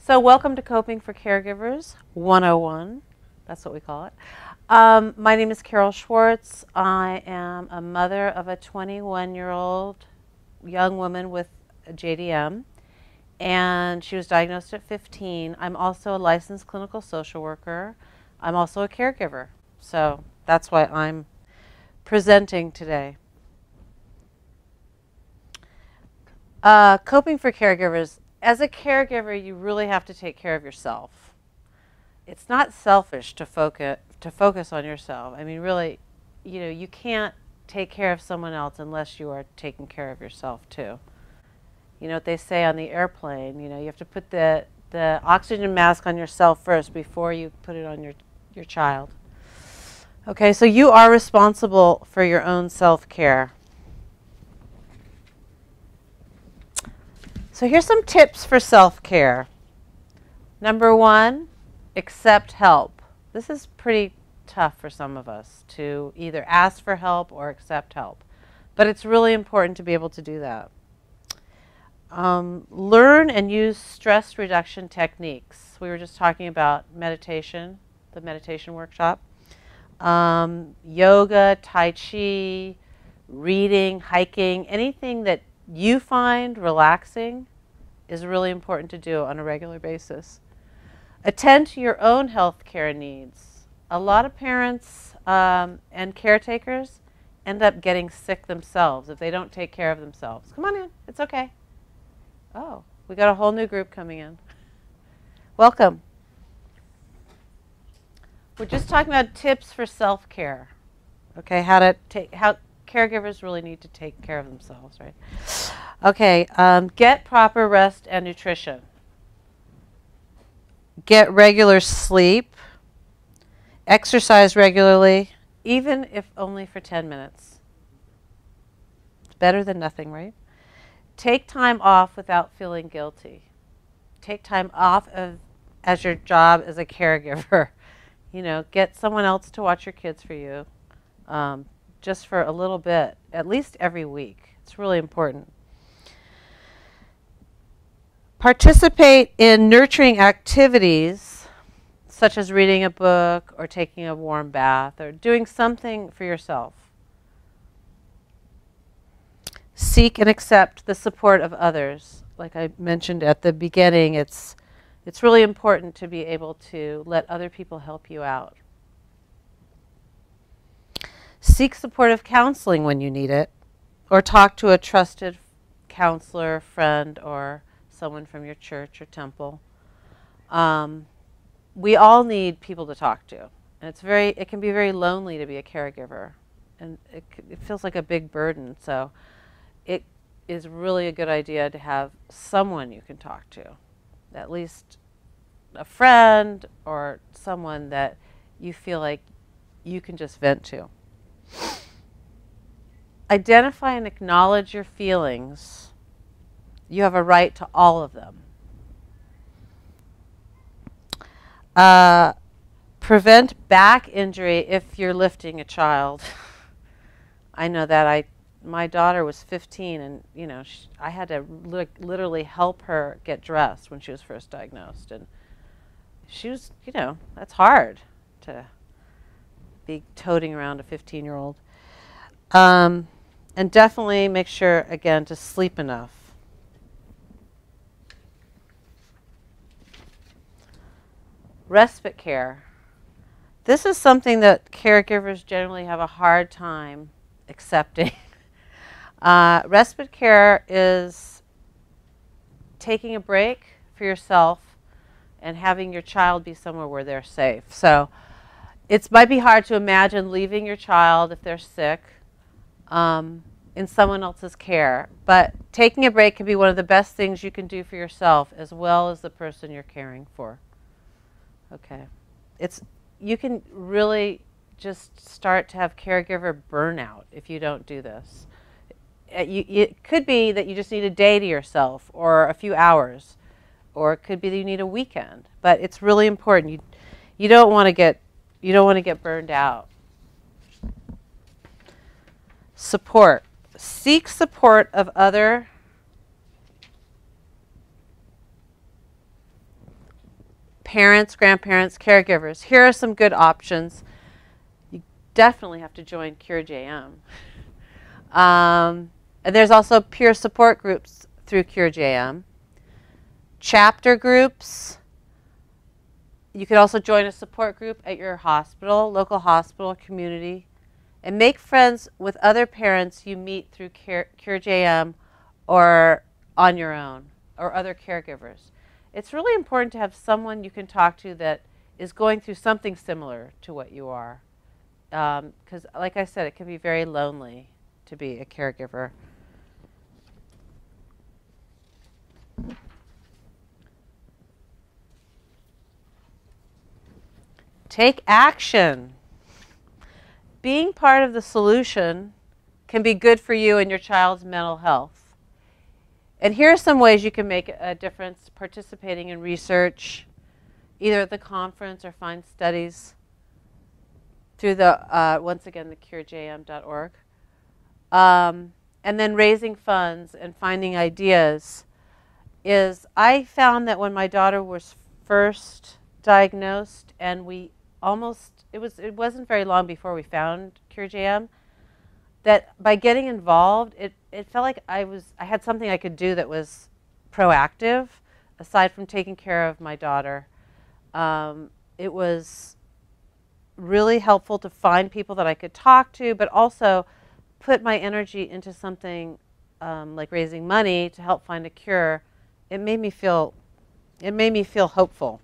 So welcome to Coping for Caregivers 101. That's what we call it. My name is Carol Schwartz. I am a mother of a 21-year-old young woman with JDM, and she was diagnosed at 15. I'm also a licensed clinical social worker. I'm also a caregiver, so that's why I'm presenting today. Coping for Caregivers. As a caregiver, you really have to take care of yourself. It's not selfish to focus on yourself. I mean, really, you can't take care of someone else unless you are taking care of yourself too. You know what they say on the airplane, you have to put the oxygen mask on yourself first before you put it on your child. Okay, so you are responsible for your own self-care. So here's some tips for self-care. Number one, accept help. This is pretty tough for some of us to either ask for help or accept help. But it's really important to be able to do that. Learn and use stress reduction techniques. We were just talking about meditation, the meditation workshop. Yoga, Tai Chi, reading, hiking, anything that you find relaxing is really important to do on a regular basis. Attend to your own health care needs. A lot of parents and caretakers end up getting sick themselves if they don't take care of themselves. Come on in, it's okay. Oh, we got a whole new group coming in. Welcome. We're just talking about tips for self-care. Okay, how caregivers really need to take care of themselves, right? Okay, get proper rest and nutrition. Get regular sleep. Exercise regularly, even if only for 10 minutes. It's better than nothing, right? Take time off without feeling guilty. Take time off as your job as a caregiver. Get someone else to watch your kids for you. Just for a little bit, at least every week. It's really important. Participate in nurturing activities, such as reading a book or taking a warm bath or doing something for yourself. Seek and accept the support of others. Like I mentioned at the beginning, it's really important to be able to let other people help you out. Seek supportive counseling when you need it, or talk to a trusted counselor, friend, or someone from your church or temple. We all need people to talk to, and it can be very lonely to be a caregiver, and it feels like a big burden. So it is really a good idea to have someone you can talk to, at least a friend or someone that you feel like you can just vent to. Identify and acknowledge your feelings. You have a right to all of them. Prevent back injury if you're lifting a child. I know that my daughter was 15, and I had to literally help her get dressed when she was first diagnosed, and she was, that's hard to be toting around a 15-year-old. And definitely make sure, again, to sleep enough. Respite care. This is something that caregivers generally have a hard time accepting. Respite care is taking a break for yourself and having your child be somewhere where they're safe. So it might be hard to imagine leaving your child if they're sick in someone else's care, but taking a break can be one of the best things you can do for yourself as well as the person you're caring for. Okay, you can really just start to have caregiver burnout if you don't do this. It could be that you just need a day to yourself or a few hours, or it could be that you need a weekend. But it's really important. You don't want to get burned out. Support. Seek support of other parents, grandparents, caregivers. Here are some good options. You definitely have to join CureJM. And there's also peer support groups through CureJM. Chapter groups. You could also join a support group at your hospital, local hospital, community, and make friends with other parents you meet through CureJM or on your own, or other caregivers. It's really important to have someone you can talk to that is going through something similar to what you are. Because like I said, it can be very lonely to be a caregiver. Take action. Being part of the solution can be good for you and your child's mental health. And here are some ways you can make a difference participating in research, either at the conference or find studies through the, once again, the curejm.org. And then raising funds and finding ideas is, I found that when my daughter was first diagnosed and it wasn't very long before we found CureJM, that by getting involved, it felt like I had something I could do that was proactive, aside from taking care of my daughter. It was really helpful to find people that I could talk to, but also put my energy into something like raising money to help find a cure. It made me feel hopeful.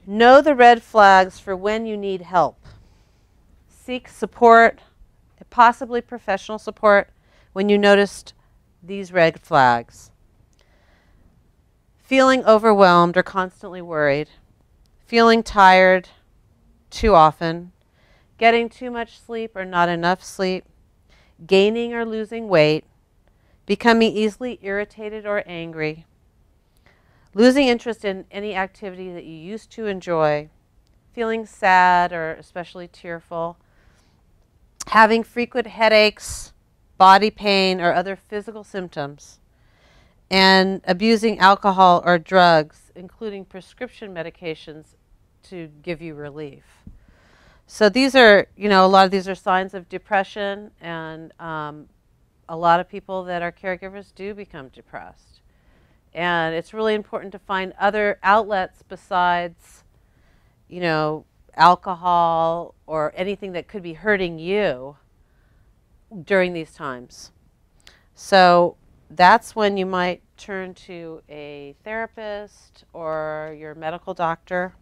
Know the red flags for when you need help. Seek support, possibly professional support, when you noticed these red flags. Feeling overwhelmed or constantly worried. Feeling tired too often. Getting too much sleep or not enough sleep. Gaining or losing weight. Becoming easily irritated or angry. Losing interest in any activity that you used to enjoy. Feeling sad or especially tearful. Having frequent headaches, body pain, or other physical symptoms. And abusing alcohol or drugs, including prescription medications, to give you relief. So these are, a lot of these are signs of depression, and a lot of people that are caregivers do become depressed. And it's really important to find other outlets besides, alcohol or anything that could be hurting you during these times. So that's when you might turn to a therapist or your medical doctor.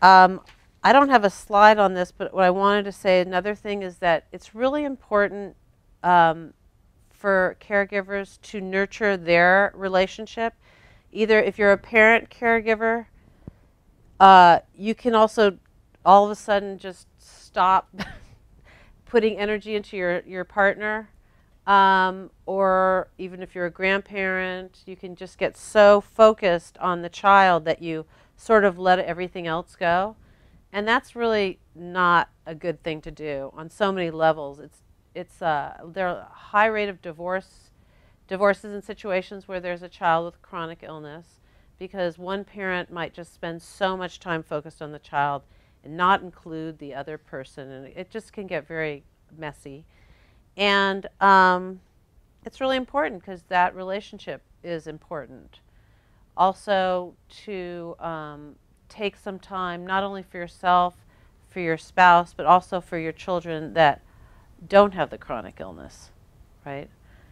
I don't have a slide on this, but what I wanted to say, another thing is that it's really important for caregivers to nurture their relationship. Either if you're a parent caregiver, you can also all of a sudden just stop putting energy into your partner. Or even if you're a grandparent, you can just get so focused on the child that you sort of let everything else go. And that's really not a good thing to do on so many levels. There are a high rate of divorces in situations where there's a child with chronic illness, because one parent might just spend so much time focused on the child and not include the other person, and it just can get very messy. And it's really important because that relationship is important. Also to take some time, not only for yourself, for your spouse, but also for your children that don't have the chronic illness, right?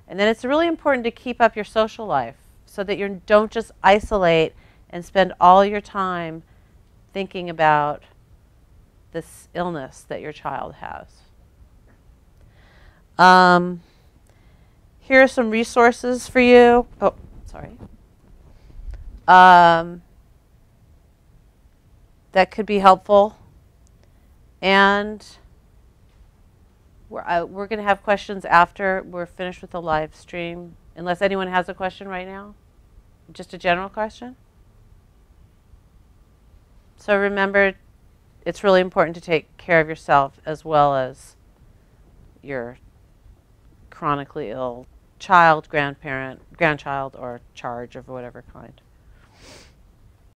And then it's really important to keep up your social life so that you don't just isolate and spend all your time thinking about this illness that your child has. Here are some resources for you. Oh, sorry. That could be helpful. And we're going to have questions after we're finished with the live stream, unless anyone has a question right now. Just a general question. So remember, it's really important to take care of yourself as well as your chronically ill child, grandparent, grandchild or charge of whatever kind.